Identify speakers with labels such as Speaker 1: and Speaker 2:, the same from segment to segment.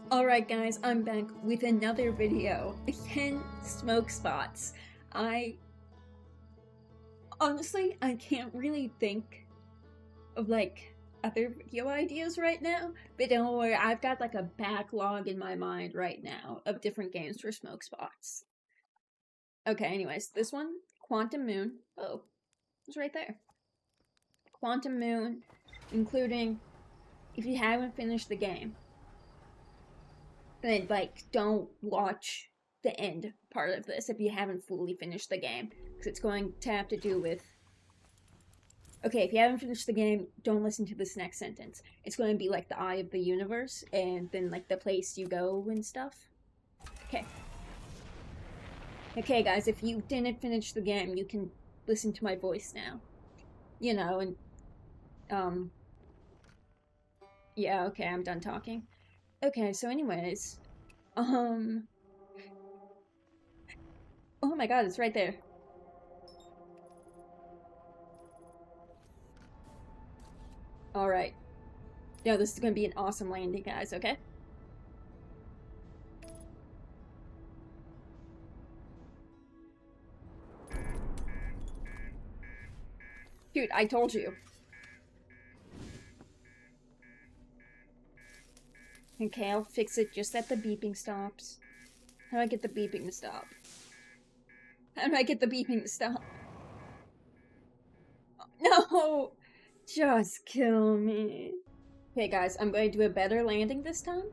Speaker 1: Alright guys, I'm back with another video. Again, smoke spots. Honestly, I can't really think of other video ideas right now, but don't worry, I've got like a backlog in my mind right now of different games for smoke spots. Okay, anyways, this one, Quantum Moon. Oh, it's right there. Quantum Moon, including if you haven't finished the game, then don't watch the end part of this if you haven't fully finished the game, because it's going to have to do with, okay, if you haven't finished the game, don't listen to this next sentence. It's going to be like the eye of the universe and then like the place you go and stuff. Okay guys, if you didn't finish the game, you can listen to my voice now, and yeah, okay, I'm done talking. Okay, so anyways, oh my god, it's right there. Alright. No, this is gonna be an awesome landing, guys, okay? Dude, I told you. Okay, I'll fix it just at the beeping stops. How do I get the beeping to stop? How do I get the beeping to stop? No! Just kill me. Okay, guys, I'm going to do a better landing this time,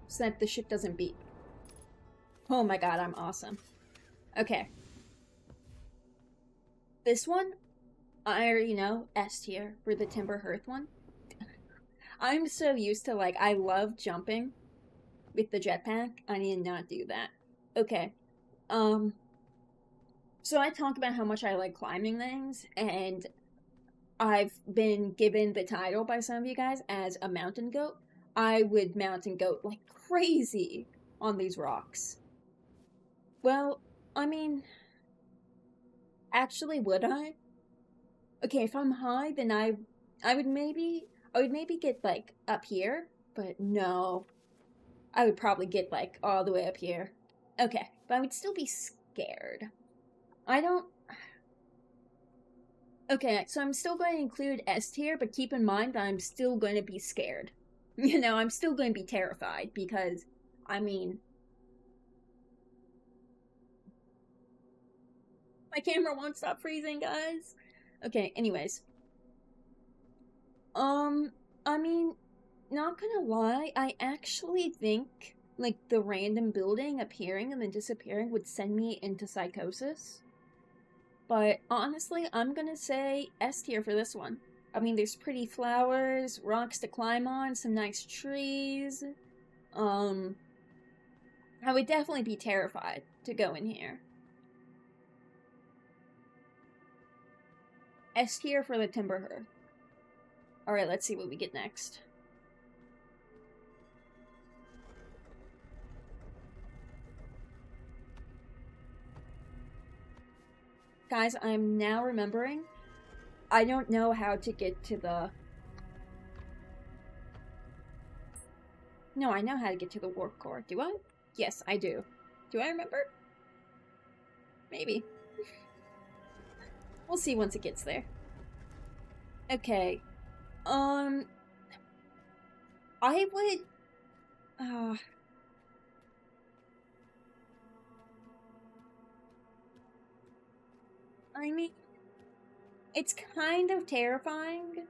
Speaker 1: so that the ship doesn't beep. Oh my god, I'm awesome. Okay. This one, I already know, S tier for the Timber Hearth one. I'm so used to, I love jumping with the jetpack. I need to not do that. Okay. So I talk about how much I like climbing things, and I've been given the title by some of you guys as a mountain goat. I would mountain goat like crazy on these rocks. Well, I mean, actually, would I? Okay, if I'm high, then I would maybe get like up here, but no. I would probably get like all the way up here. Okay, but I would still be scared. I don't. Okay, so I'm still going to include S tier, but keep in mind that I'm still going to be scared. I'm still going to be terrified because, I mean, my camera won't stop freezing, guys. Okay, anyways. I mean, not gonna lie, I actually think, the random building appearing and then disappearing would send me into psychosis. But honestly, I'm gonna say S tier for this one. I mean, there's pretty flowers, rocks to climb on, some nice trees. I would definitely be terrified to go in here. S tier for the Timber Hearth. Alright, let's see what we get next. Guys, I'm now remembering, I don't know how to get to the... No, I know how to get to the warp core. Do I? Yes, I do. Do I remember? Maybe. We'll see once it gets there. Okay. I would... I mean, it's kind of terrifying.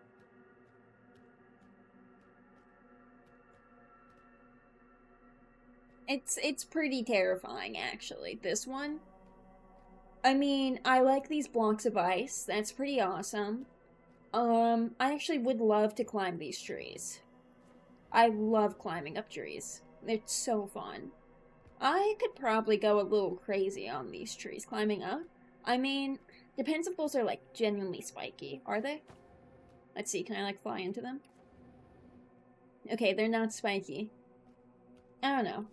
Speaker 1: It's pretty terrifying, actually, this one. I mean, I like these blocks of ice. That's pretty awesome. I actually would love to climb these trees. I love climbing up trees. It's so fun. I could probably go a little crazy on these trees climbing up. I mean, depends if those are, genuinely spiky. Are they? Let's see, can I, fly into them? Okay, they're not spiky. I don't know.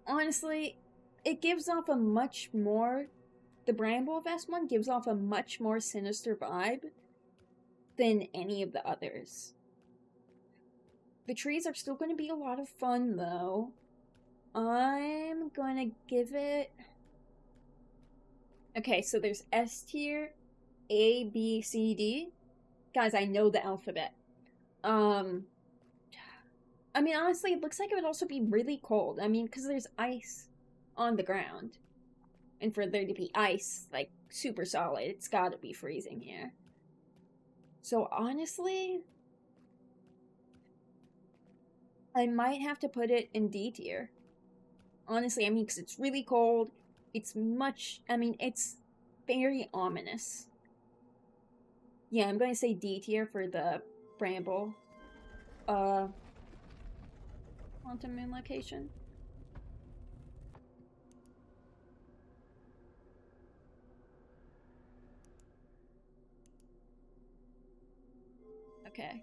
Speaker 1: Honestly, it gives off a much more... The Bramble Vest one gives off a much more sinister vibe than any of the others. The trees are still going to be a lot of fun, though. I'm going to give it... Okay, so there's S tier, A, B, C, D. Guys, I know the alphabet. I mean, honestly, it looks like it would also be really cold. I mean, because there's ice on the ground. And for there to be ice, like, super solid, it's gotta be freezing here. So, honestly, I might have to put it in D tier. Honestly, I mean, because it's really cold. It's it's very ominous. Yeah, I'm going to say D tier for the Bramble. Quantum Moon location. Okay.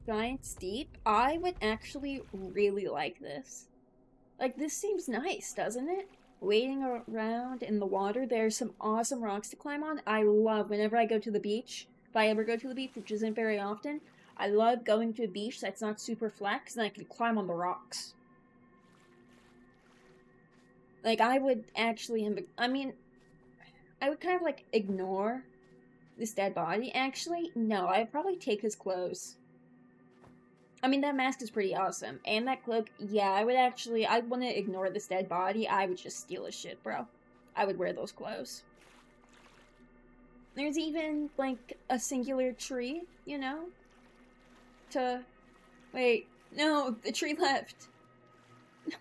Speaker 1: Giant Steep. I would actually really like this. Like, this seems nice, doesn't it? Wading around in the water. There's some awesome rocks to climb on. I love whenever I go to the beach. If I ever go to the beach, which isn't very often, I love going to a beach that's not super flat, because then I can climb on the rocks. Like, I would actually... I mean, I would kind of, like, ignore this dead body. Actually, no, I'd probably take his clothes. I mean, that mask is pretty awesome. And that cloak, yeah, I wouldn't ignore this dead body. I would just steal his shit, bro. I would wear those clothes. There's even, like, a singular tree, you know? Wait, no, the tree left.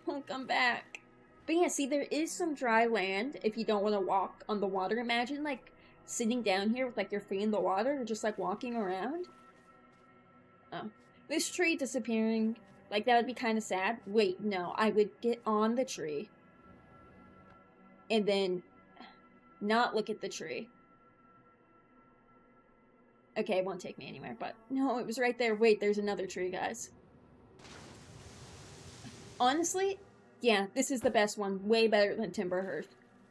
Speaker 1: No, come back. But yeah, see, there is some dry land if you don't want to walk on the water. Imagine, like, sitting down here with, like, your feet in the water or just, like, walking around. Oh. This tree disappearing, like, that would be kind of sad. Wait, no, I would get on the tree. And then not look at the tree. Okay, it won't take me anywhere, but no, it was right there. Wait, there's another tree, guys. Honestly, yeah, this is the best one. Way better than Timberhurst.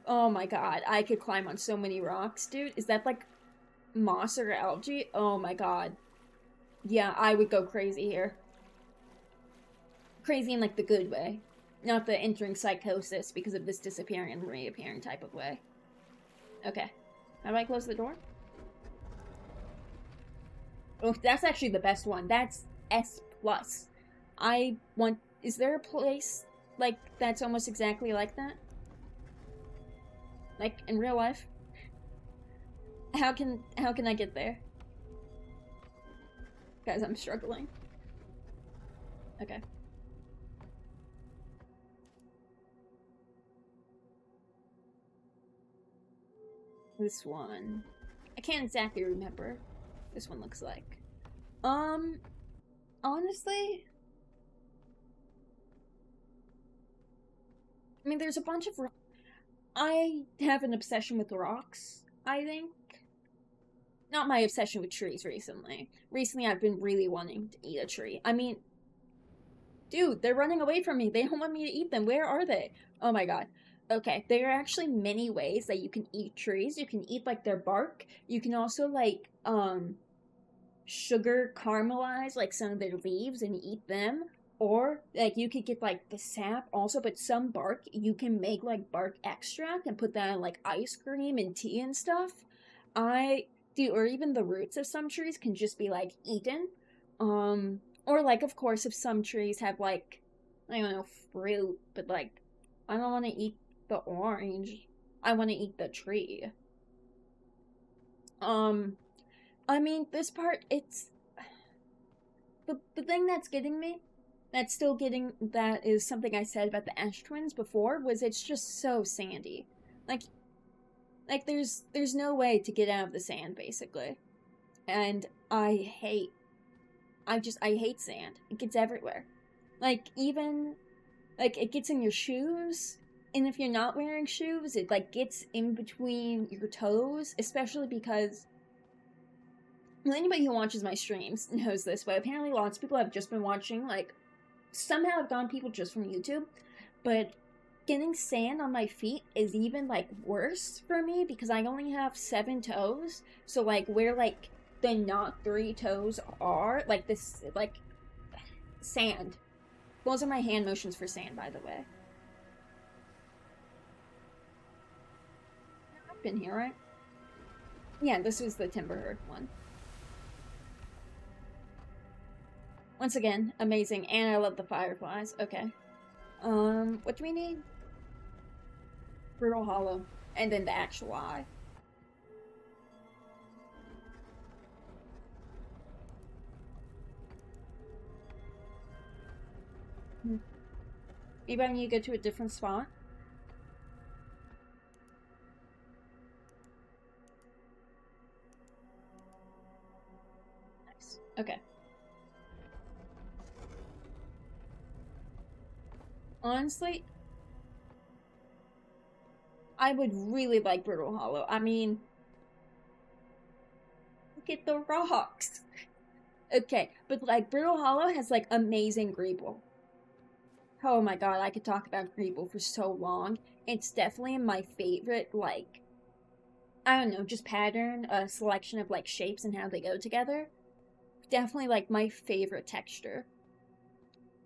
Speaker 1: Oh my god, I could climb on so many rocks, dude. Is that, like, moss or algae? Oh my god. Yeah, I would go crazy here. Crazy in, like, the good way. Not the entering psychosis because of this disappearing and reappearing type of way. Okay. How do I close the door? Oh, that's actually the best one. That's S+. Is there a place, like, that's almost exactly like that? Like, in real life? How can I get there? Guys, I'm struggling. Okay. This one. I can't exactly remember what this one looks like. Honestly, I mean, there's a bunch of I have an obsession with rocks, I think. Not my obsession with trees recently. Recently, I've been really wanting to eat a tree. I mean, dude, they're running away from me. They don't want me to eat them. Where are they? Oh my god. Okay, there are actually many ways that you can eat trees. You can eat, like, their bark. You can also, like, sugar caramelize, like, some of their leaves and eat them. Or, like, you could get, like, the sap also, but some bark, you can make, like, bark extract and put that in, like, ice cream and tea and stuff. Or even the roots of some trees can just be, like, eaten. Or, like, of course, if some trees have, like, I don't know, fruit, but, like, I don't want to eat the orange. I want to eat the tree. I mean, this part, it's... The thing that's getting me, that is something I said about the Ash Twins before, was it's just so sandy. Like there's no way to get out of the sand, basically. And I hate sand. It gets everywhere. Like, even, like, it gets in your shoes, and if you're not wearing shoes, it, like, gets in between your toes, especially because, well, anybody who watches my streams knows this, but apparently lots of people have just been watching, like, somehow I've gotten people just from YouTube, but getting sand on my feet is even, like, worse for me because I only have 7 toes. So, like, where, like, the not 3 toes are, like, this, like, sand. Those are my hand motions for sand, by the way. I've been here, right? Yeah, this was the Timberherd one. Once again, amazing, and I love the fireflies. Okay. What do we need? Brutal Hollow, and then the actual eye. Maybe I need to go to a different spot. Nice. Okay. Honestly, I would really like Brutal Hollow. I mean, look at the rocks. Okay, but like Brutal Hollow has like amazing Greeble. Oh my god, I could talk about Greeble for so long. It's definitely my favorite, like, I don't know, just pattern, a selection of like shapes and how they go together. Definitely like my favorite texture.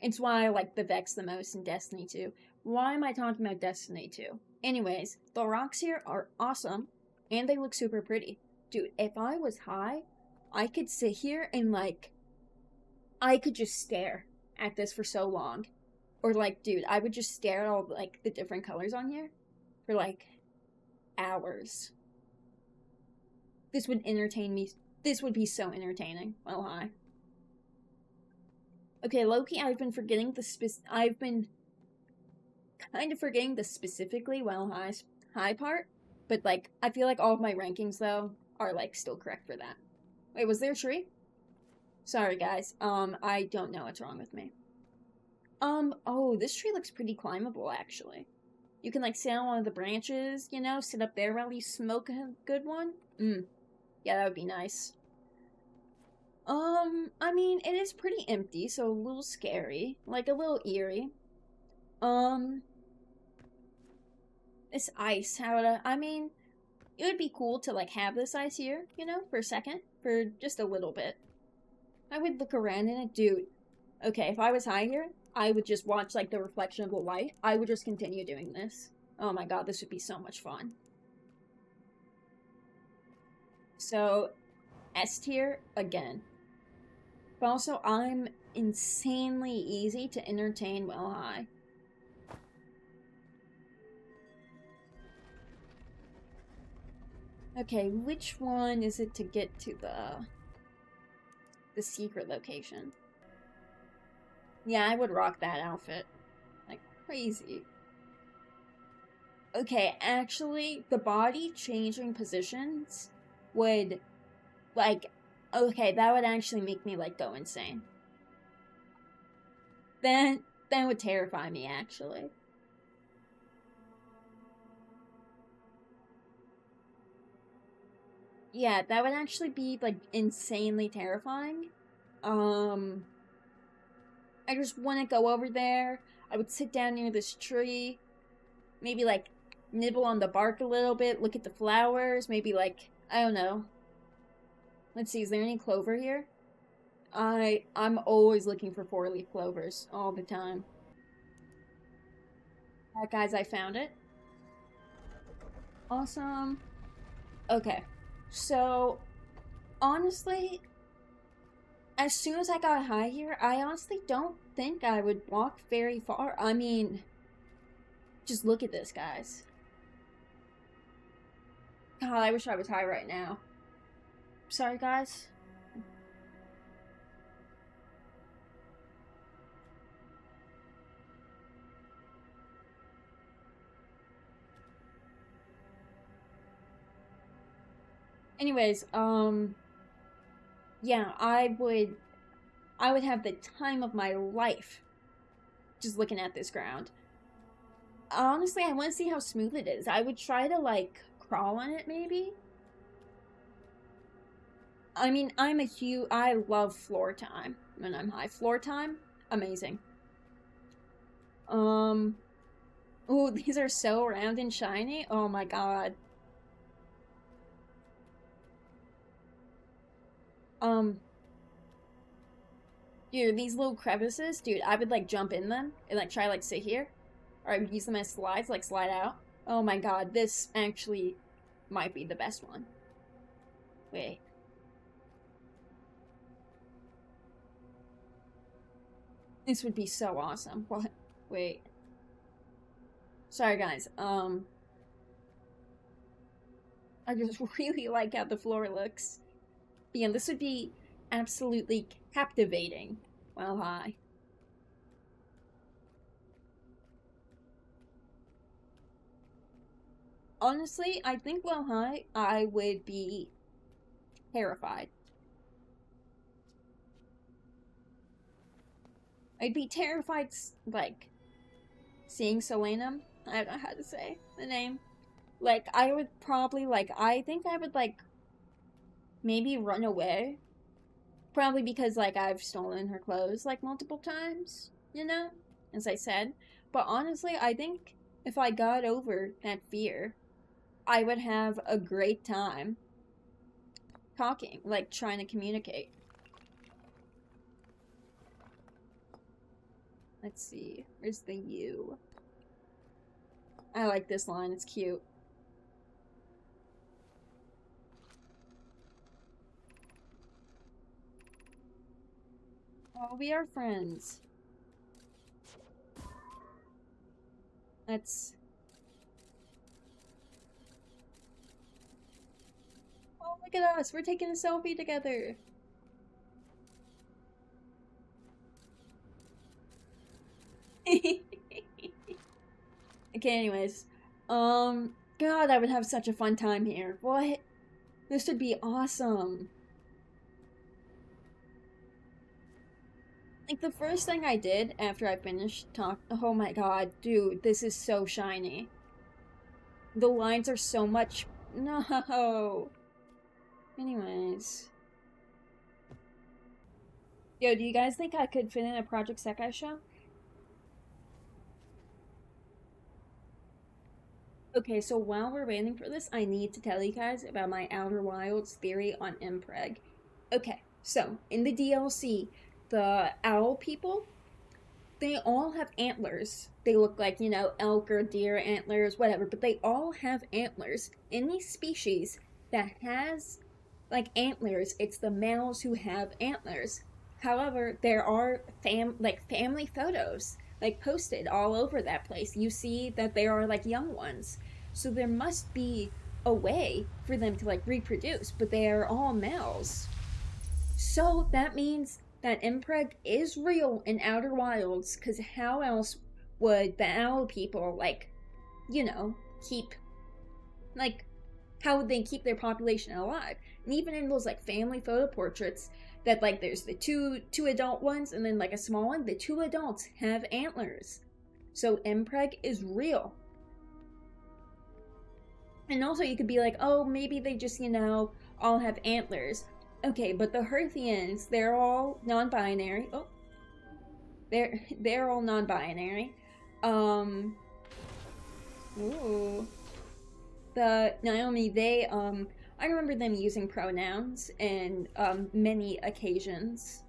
Speaker 1: It's why I like the Vex the most in Destiny 2. Why am I talking about Destiny 2? Anyways, the rocks here are awesome, and they look super pretty. Dude, if I was high, I could sit here and, like, I could just stare at this for so long. Or, like, dude, I would just stare at all, like, the different colors on here for, like, hours. This would entertain me. This would be so entertaining while high. Okay, Loki, I've been kind of forgetting the specifically while high part, but like I feel like all of my rankings though are like still correct for that. Wait, was there a tree? Sorry guys. I don't know what's wrong with me. Oh, this tree looks pretty climbable actually. You can like sit on one of the branches, you know, sit up there while you smoke a good one. Yeah, that would be nice. I mean, it is pretty empty, so a little scary, like a little eerie. This ice, I mean, it would be cool to like have this ice here, you know, for a second, for just a little bit. I would look around in it, dude. Okay, if I was high here, I would just watch like the reflection of the light. I would just continue doing this. Oh my god, this would be so much fun. So, S tier again. But also, I'm insanely easy to entertain while high. Okay, which one is it to get to the secret location? Yeah, I would rock that outfit. Like, crazy. Okay, actually, the body changing positions would, like, okay, that would actually make me, like, go insane. That would terrify me, actually. Yeah, that would actually be, like, insanely terrifying. I just want to go over there. I would sit down near this tree. Maybe, like, nibble on the bark a little bit. Look at the flowers. Maybe, like, I don't know. Let's see, is there any clover here? I'm always looking for 4-leaf clovers. All the time. Alright, guys, I found it. Awesome. Okay. So, honestly, as soon as I got high here, I honestly don't think I would walk very far. I mean, just look at this, guys. God, I wish I was high right now. Sorry, guys. Anyways, yeah, I would have the time of my life just looking at this ground. Honestly, I want to see how smooth it is. I would try to, like, crawl on it, maybe? I mean, I love floor time when I'm high. Floor time, amazing. Ooh, these are so round and shiny. Oh my god. Um, Dude, these little crevices, dude, I would like jump in them and like try like sit here. Or I would use them as slides, like slide out. Oh my god, this actually might be the best one. Wait. This would be so awesome. What? Wait. Sorry guys. I just really like how the floor looks. But yeah, this would be absolutely captivating. Well, hi. Honestly, I think well high, I would be terrified. I'd be terrified, like, seeing Selenum. I don't know how to say the name. Like, I would probably, like, I think I would, like, maybe run away. Probably because, like, I've stolen her clothes, like, multiple times, you know? As I said. But honestly, I think if I got over that fear, I would have a great time talking, like, trying to communicate. Let's see. Where's the U? I like this line. It's cute. Oh, we are friends. That's... Oh, look at us. We're taking a selfie together. Okay, anyways. God, I would have such a fun time here. What? This would be awesome. Like, the first thing I did after I finished oh my god, dude, this is so shiny. The lines are so much... No! Anyways. Yo, do you guys think I could fit in a Project Sekai show? Okay, so while we're waiting for this, I need to tell you guys about my Outer Wilds theory on MPREG. Okay, so in the DLC, the owl people, they all have antlers. They look like, you know, elk or deer antlers, whatever, but they all have antlers. Any species that has like antlers, it's the males who have antlers. However, there are family photos like posted all over that place. You see that there are like young ones. So there must be a way for them to like reproduce, but they are all males. So that means that MPREG is real in Outer Wilds, because how else would the owl people, like, you know, keep, like, how would they keep their population alive? And even in those, like, family photo portraits, that, like, there's the two adult ones, and then, like, a small one, the two adults have antlers. So MPREG is real. And also you could be like, oh, maybe they just, you know, all have antlers. Okay, but the Hearthians, they're all non-binary. Oh, they're all non-binary. Ooh. The Naomi, I remember them using pronouns in many occasions.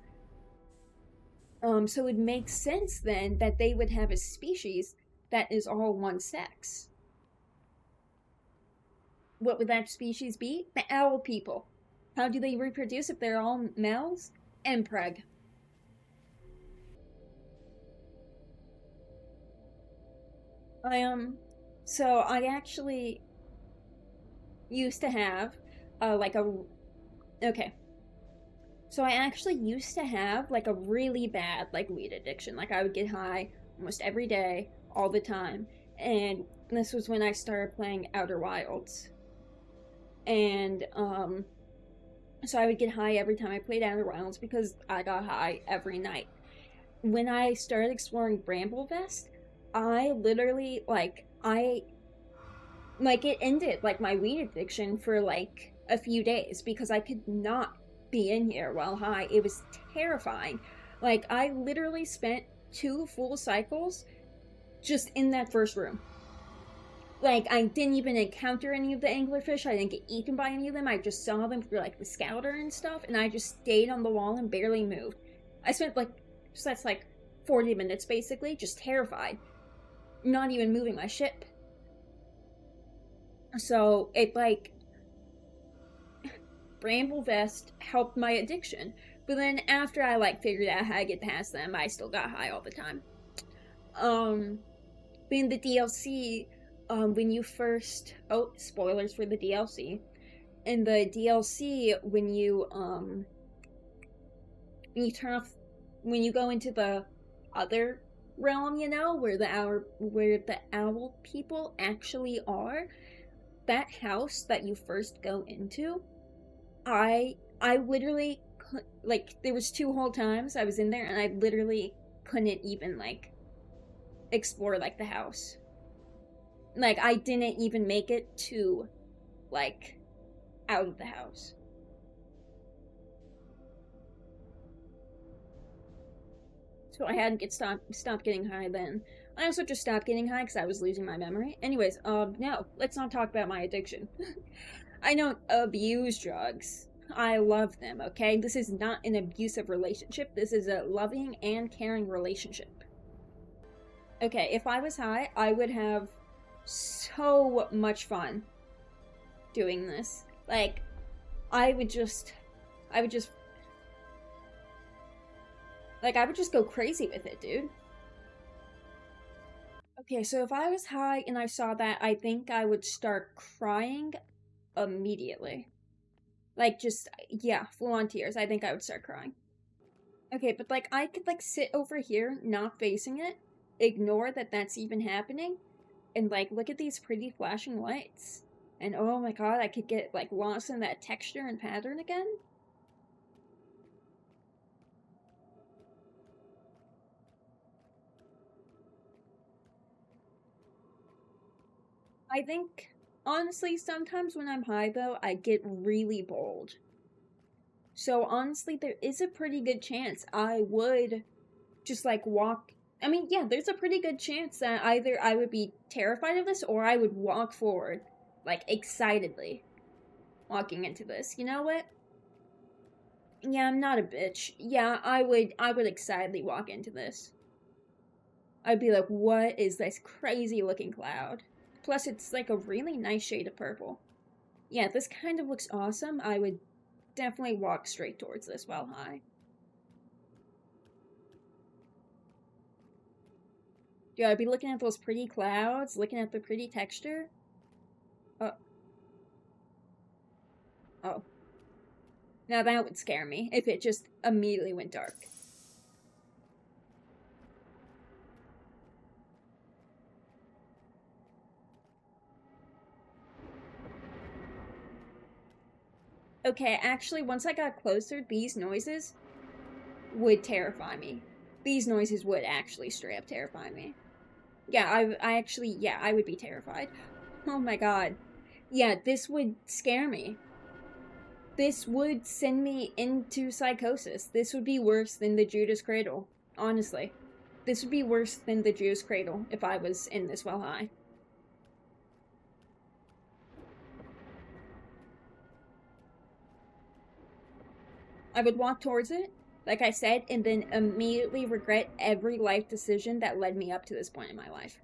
Speaker 1: So it makes sense then that they would have a species that is all one sex. What would that species be? The owl people. How do they reproduce if they're all males? MPREG. I so I actually used to have like a okay. So I actually used to have like a really bad like weed addiction. Like I would get high almost every day, all the time. And this was when I started playing Outer Wilds. And so I would get high every time I played Outer Wilds because I got high every night. When I started exploring Bramblevest, I literally like it ended like my weed addiction for like a few days because I could not be in here while high. It was terrifying. Like I literally spent 2 full cycles Just in that first room. Like, I didn't even encounter any of the anglerfish. I didn't get eaten by any of them. I just saw them through, like, the scouter and stuff, and I just stayed on the wall and barely moved. I spent, like, so that's, like, 40 minutes, basically, just terrified. Not even moving my ship. So, it, like, Bramble Vest helped my addiction. But then after I, like, figured out how to get past them, I still got high all the time. In the DLC, when you first... Oh, spoilers for the DLC. In the DLC, when you turn off... When you go into the other realm, you know, where the owl people actually are, that house that you first go into, I literally... Like, there was 2 whole times I was in there, and I literally couldn't even, like, explore, like, the house. Like, I didn't even make it to, like, out of the house. So I had to stop getting high then. I also just stopped getting high because I was losing my memory. Anyways, no, let's not talk about my addiction. I don't abuse drugs. I love them, okay? This is not an abusive relationship. This is a loving and caring relationship. Okay, if I was high, I would have so much fun doing this. Like, I would just go crazy with it, dude. Okay, so if I was high and I saw that, I think I would start crying immediately. Like, just, yeah, full-on tears. I think I would start crying. Okay, but, like, I could, like, sit over here, not facing it, ignore that that's even happening, and, like, look at these pretty flashing lights. And, oh my god, I could get, like, lost in that texture and pattern again. I think, honestly, sometimes when I'm high, though, I get really bold. So, honestly, there is a pretty good chance I would just, like, walk... I mean, yeah, there's a pretty good chance that either I would be terrified of this, or I would walk forward, like, excitedly, walking into this. You know what? Yeah, I'm not a bitch. Yeah, I would excitedly walk into this. I'd be like, what is this crazy looking cloud? Plus, it's like a really nice shade of purple. Yeah, this kind of looks awesome. I would definitely walk straight towards this while high. Yeah, I'd be looking at those pretty clouds, looking at the pretty texture. Oh. Oh. Now that would scare me, if it just immediately went dark. Okay, actually, once I got closer, these noises would terrify me. These noises would actually straight up terrify me. Yeah, I would be terrified. Oh my god. Yeah, this would scare me. This would send me into psychosis. This would be worse than the Judas Cradle. Honestly. This would be worse than the Judas Cradle if I was in this while high. I would walk towards it, like I said, and then immediately regret every life decision that led me up to this point in my life.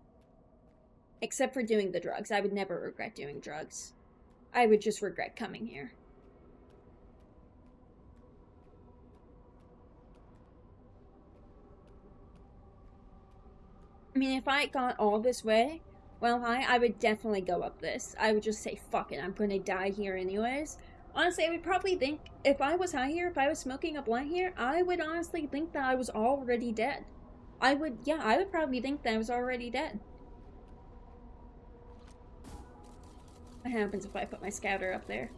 Speaker 1: Except for doing the drugs. I would never regret doing drugs. I would just regret coming here. I mean, if I got all this way, well, I would definitely go up this. I would just say, fuck it, I'm gonna die here anyways. Honestly, I would probably think, if I was high here, if I was smoking a blunt here, I would honestly think that I was already dead. I would probably think that I was already dead. What happens if I put my scouter up there?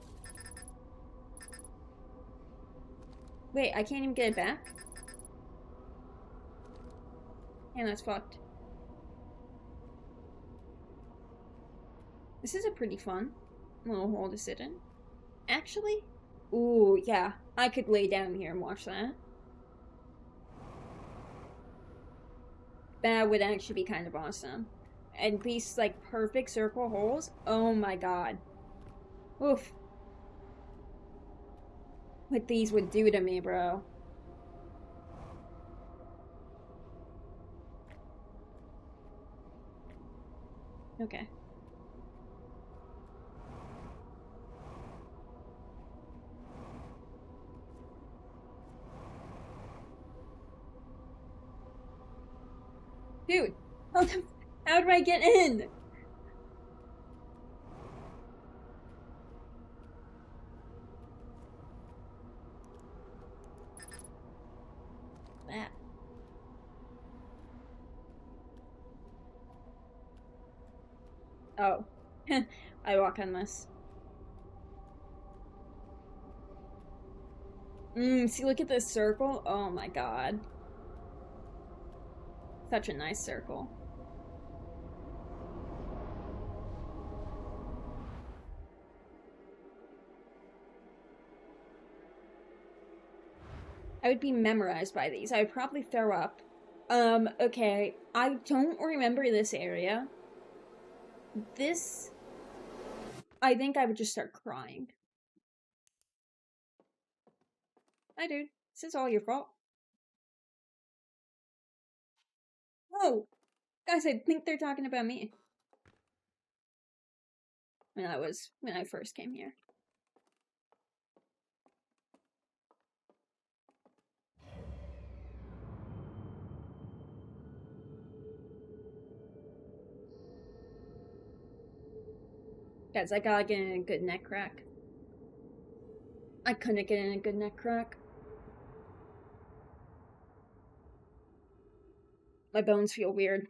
Speaker 1: Wait, I can't even get it back? And that's fucked. This is a pretty fun little hole to sit in. Actually? Ooh, yeah. I could lay down here and watch that. That would actually be kind of awesome. And these, like, perfect circle holes. Oh my god. Oof. What these would do to me, bro. Okay. Dude, how do I get in? That. Oh. I walk on this. See, look at this circle. Oh my god. Such a nice circle. I would be memorized by these. I would probably throw up. Okay. I don't remember this area. This... I think I would just start crying. Hi, dude. This is all your fault. Oh! Guys, I think they're talking about me. When I first came here. Guys, I gotta get in a good neck crack. I couldn't get in a good neck crack. My bones feel weird.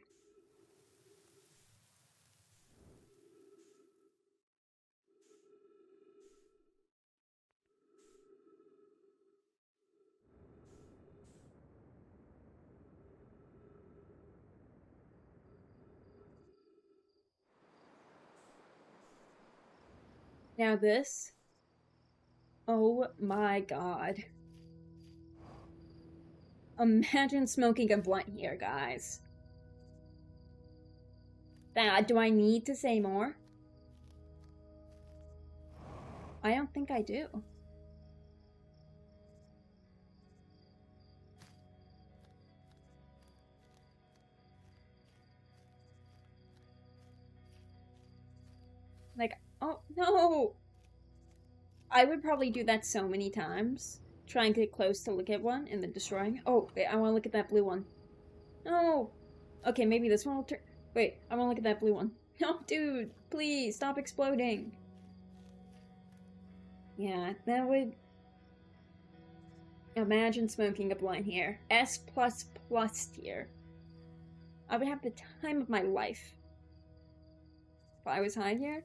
Speaker 1: Now this. Oh my god. Imagine smoking a blunt here, guys. Do I need to say more? I don't think I do. Like, oh no! I would probably do that so many times. Trying to get close to look at one and then destroying. Oh, wait, I want to look at that blue one. No! Okay, maybe this one will turn. Wait, I want to look at that blue one. No, dude, please stop exploding. Yeah, that would. Imagine smoking a blunt here. S plus plus tier. I would have the time of my life. If I was high here.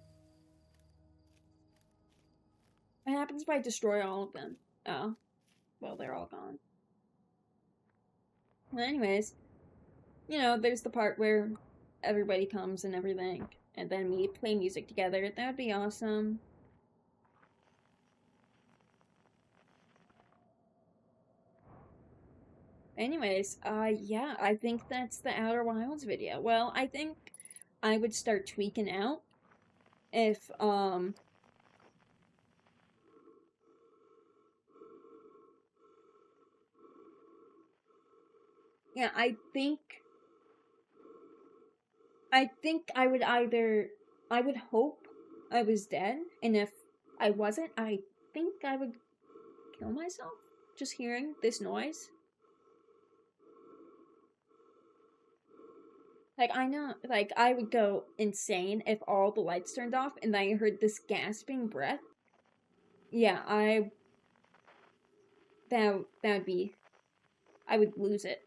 Speaker 1: What happens if I destroy all of them? Oh. Well, they're all gone. Well, anyways, you know, there's the part where everybody comes and everything, and then we play music together. That would be awesome. Anyways, yeah, I think that's the Outer Wilds video. Well, I think I would start tweaking out if, yeah, I think I would either, I would hope I was dead, and if I wasn't, I think I would kill myself just hearing this noise. Like, I know, like, I would go insane if all the lights turned off and I heard this gasping breath. Yeah, that'd be, I would lose it.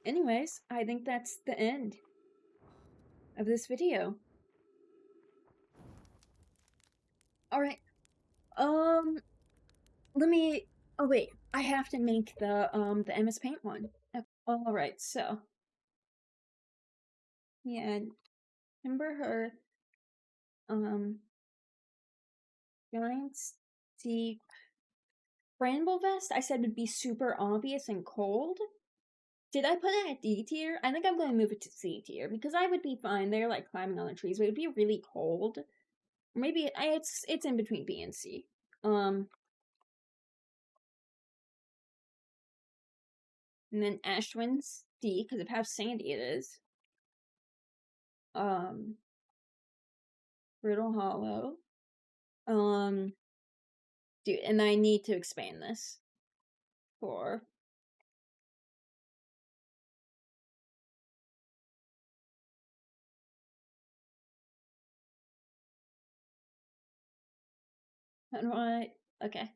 Speaker 1: Anyways, I think that's the end of this video. Alright, let me, oh wait, I have to make the MS Paint one. Alright, so, yeah, Timber Hearth, um, Giants, Deep, Bramble Vest, I said would be super obvious and cold. Did I put it at D tier? I think I'm going to move it to C tier because I would be fine there, like climbing on the trees, but it would be really cold. Maybe it's in between B and C. And then Ashwin's D because of how sandy it is. Brittle Hollow. Dude, and I need to expand this for. How do I? Okay.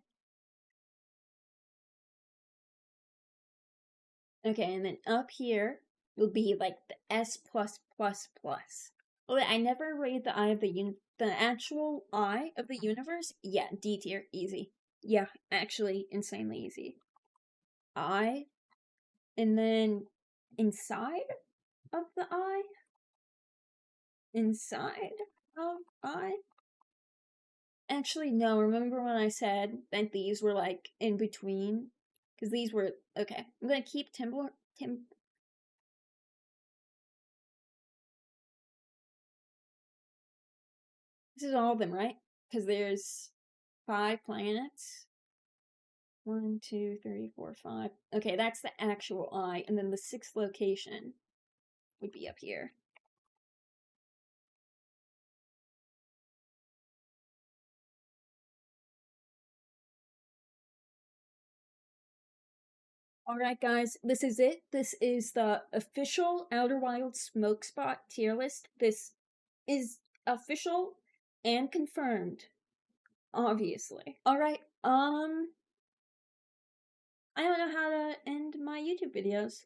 Speaker 1: Okay, and then up here will be like the S plus plus plus. Oh, wait, I never rated the eye of the actual eye of the universe. Yeah, D tier, easy. Yeah, actually, insanely easy. Eye, and then inside of the eye, inside of eye. Actually, no. Remember when I said that these were like in between? Because these were okay. I'm gonna keep Tim. This is all of them, right? Because there's 5 planets. 1, 2, 3, 4, 5. Okay, that's the actual eye, and then the 6th location would be up here. Alright, guys, this is it. This is the official Outer Wilds Smoke Spot tier list. This is official and confirmed, obviously. Alright, I don't know how to end my YouTube videos.